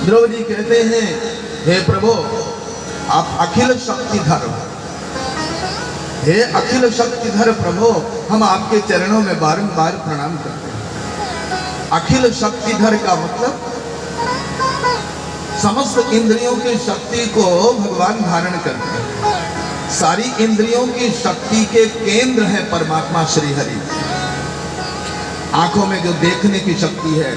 द्रौपदी कहते हैं, हे प्रभु आप अखिल शक्तिधर, हे अखिल शक्तिधर प्रभु, हम आपके चरणों में बारंबार प्रणाम करते हैं। अखिल शक्तिधर का मतलब समस्त इंद्रियों की शक्ति को भगवान धारण करते हैं। सारी इंद्रियों की शक्ति के केंद्र है परमात्मा श्री हरि। आंखों में जो देखने की शक्ति है,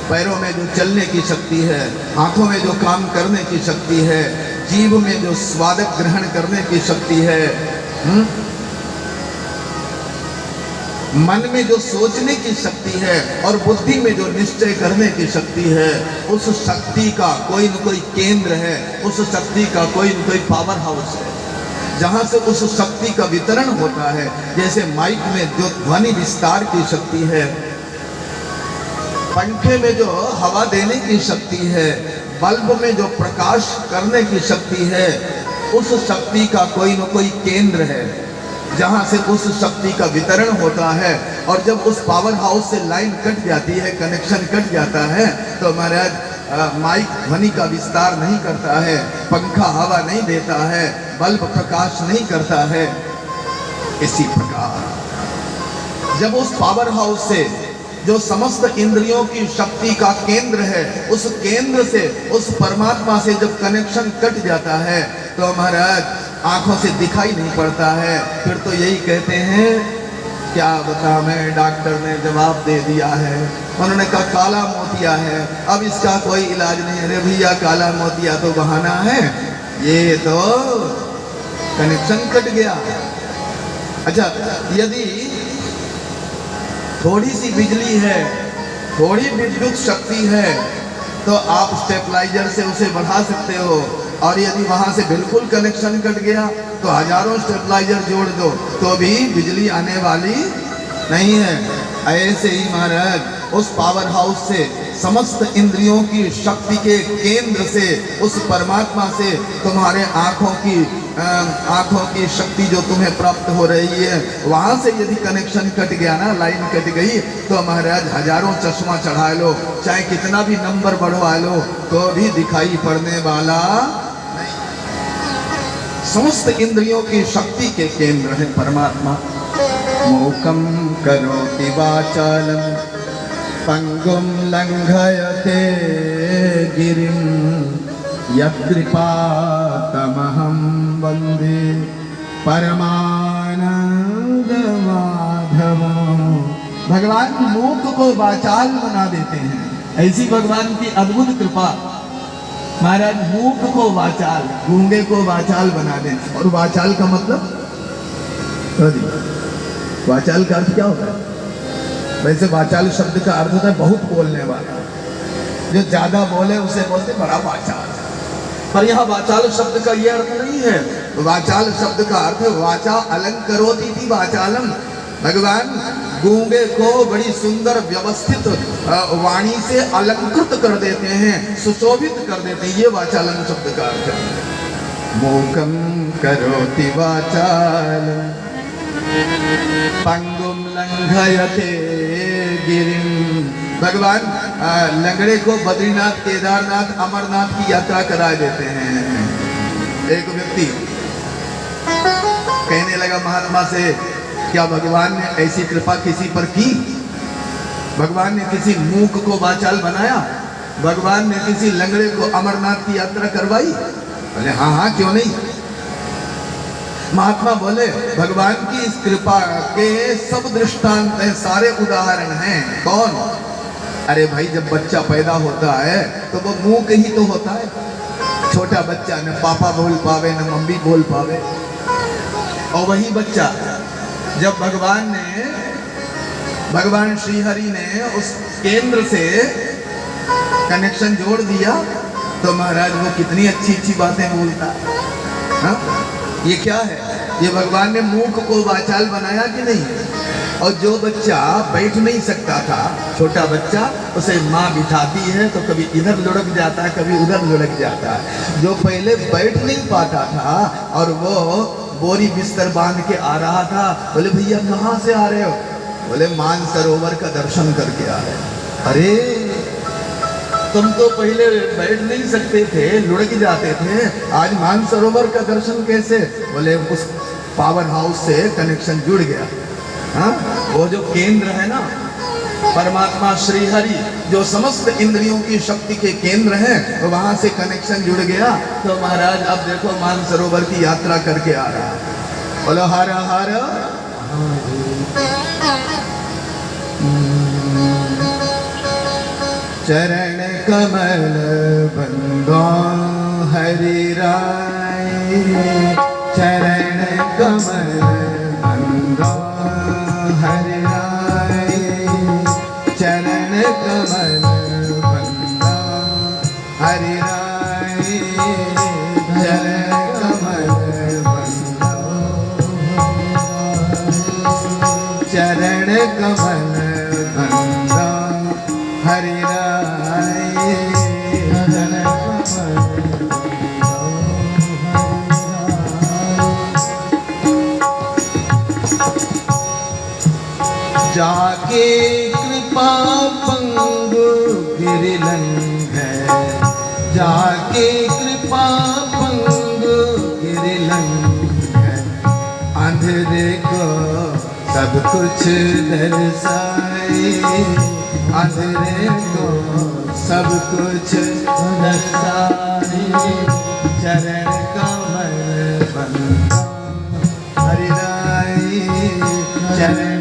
पैरों में जो चलने की शक्ति है, हाथों में जो काम करने की शक्ति है, जीभ में जो स्वाद ग्रहण करने की शक्ति है, मन में जो सोचने की शक्ति है और बुद्धि में जो निश्चय करने की शक्ति है, उस शक्ति का कोई न कोई केंद्र है, उस शक्ति का कोई न कोई पावर हाउस है जहां से उस शक्ति का वितरण होता है। जैसे माइक में जो ध्वनि विस्तार की शक्ति है, पंखे में जो हवा देने की शक्ति है, बल्ब में जो प्रकाश करने की शक्ति है, उस शक्ति का कोई न कोई केंद्र है जहां से उस शक्ति का वितरण होता है। और जब उस पावर हाउस से लाइन कट जाती है, कनेक्शन कट जाता है, तो महाराज माइक ध्वनि का विस्तार नहीं करता है, पंखा हवा नहीं देता है, बल्ब प्रकाश नहीं करता है। इसी प्रकार जब उस पावर हाउस से जो समस्त इंद्रियों की शक्ति का केंद्र है, उस केंद्र से उस परमात्मा से जब कनेक्शन कट जाता है, तो महाराज आंखों से दिखाई नहीं पड़ता है। फिर तो यही कहते हैं, क्या बता मैं, डॉक्टर ने जवाब दे दिया है, उन्होंने कहा काला मोतिया है, अब इसका कोई इलाज नहीं। अरे भैया काला मोतिया तो बहाना है, ये तो कनेक्शन कट गया। अच्छा, यदि थोड़ी सी बिजली है, थोड़ी विद्युत शक्ति है, तो आप स्टेबलाइजर से उसे बढ़ा सकते हो। और यदि वहां से बिल्कुल कनेक्शन कट गया तो हजारों स्टेबलाइजर जोड़ दो तो भी बिजली आने वाली नहीं है। ऐसे ही महाराज उस पावर हाउस से, समस्त इंद्रियों की शक्ति के केंद्र से, उस परमात्मा से तुम्हारे आंखों की शक्ति जो तुम्हें प्राप्त हो रही है, वहां से यदि कनेक्शन कट गया ना, लाइन कट गई, तो महाराज हजारों चश्मा चढ़ा लो, चाहे कितना भी नंबर बढ़वा लो, तो भी दिखाई पड़ने वाला नहीं। समस्त इंद्रियों की शक्ति के केंद्र है परमात्मा। मूकं करोति वाचालं पंगुं लंघयते गिरिं यत्कृपातमहं वन्दे परमानंदमाधवं। भगवान मूक को वाचाल बना देते हैं। ऐसी भगवान की अद्भुत कृपा। महाराज मूक को वाचाल, गूंगे को वाचाल बना दे। और वाचाल का मतलब, वाचाल का अर्थ क्या होता है? वैसे वाचाल शब्द का अर्थ होता है बहुत बोलने वाला, जो ज्यादा बोले उसे बोलते बड़ा वाचाल। पर यहाँ वाचाल शब्द का यह अर्थ नहीं है। वाचाल शब्द का अर्थ है वाचा अलंकरोति थी वाचालम। भगवान गूंगे को बड़ी सुंदर व्यवस्थित वाणी से अलंकृत कर देते हैं, सुशोभित कर देते हैं। ये वाचालन शब्द का अर्थ है। मूकं करोति वाचालम पंगुम लंघयते गिरिं। भगवान लंगड़े को बद्रीनाथ, केदारनाथ, अमरनाथ की यात्रा करा देते हैं। एक व्यक्ति कहने लगा महात्मा से, क्या भगवान ने ऐसी कृपा किसी पर की? भगवान ने किसी मूक को वाचाल बनाया? भगवान ने किसी लंगड़े को अमरनाथ की यात्रा करवाई? बोले हाँ हाँ, क्यों नहीं। महात्मा बोले भगवान की इस कृपा के सब दृष्टांत हैं, सारे उदाहरण हैं। कौन? अरे भाई, जब बच्चा पैदा होता है तो वो मूक ही तो होता है। छोटा बच्चा न पापा बोल पावे न मम्मी बोल पावे। और वही बच्चा जब भगवान श्री हरि ने उस केंद्र से कनेक्शन जोड़ दिया, तो महाराज वो कितनी अच्छी अच्छी बातें बोलता है। ये क्या है? ये भगवान ने मूक को वाचाल बनाया कि नहीं? और जो बच्चा बैठ नहीं सकता था, छोटा बच्चा, उसे माँ बिठाती है तो कभी इधर लुढ़क जाता है, कभी उधर लुढ़क जाता है। जो पहले बैठ नहीं पाता था और वो बोरी बिस्तर बांध के आ रहा था, बोले भैया कहाँ से आ रहे हो? बोले मानसरोवर का दर्शन करके आ रहे। अरे तुम तो पहले बैठ नहीं सकते थे, लुढ़क जाते थे, आज मानसरोवर का दर्शन कैसे? बोले उस पावर हाउस से कनेक्शन जुड़ गया। हाँ, वो जो केंद्र है ना, परमात्मा श्री हरि जो समस्त इंद्रियों की शक्ति के केंद्र हैं, तो वहां से कनेक्शन जुड़ गया। तो महाराज अब देखो मानसरोवर की यात्रा करके आ रहा है। बोलो हर हर चरण कमल बंदो हरि राय, चरण कमल बंदो हरि राय, चरण कमल बंदो हरि राय, चरण कमल बंदो, चरण कमल बंदो हरि राय, चरण कमल जाके कृपा पंगु गिरिलंग है, जाके कृपा पंगु गिरिलंग है, अंधेरे को सब कुछ दर्शाए, अंधेरे को सब कुछ दर्शाए, चरण कमल बंदो हरि राय, चरण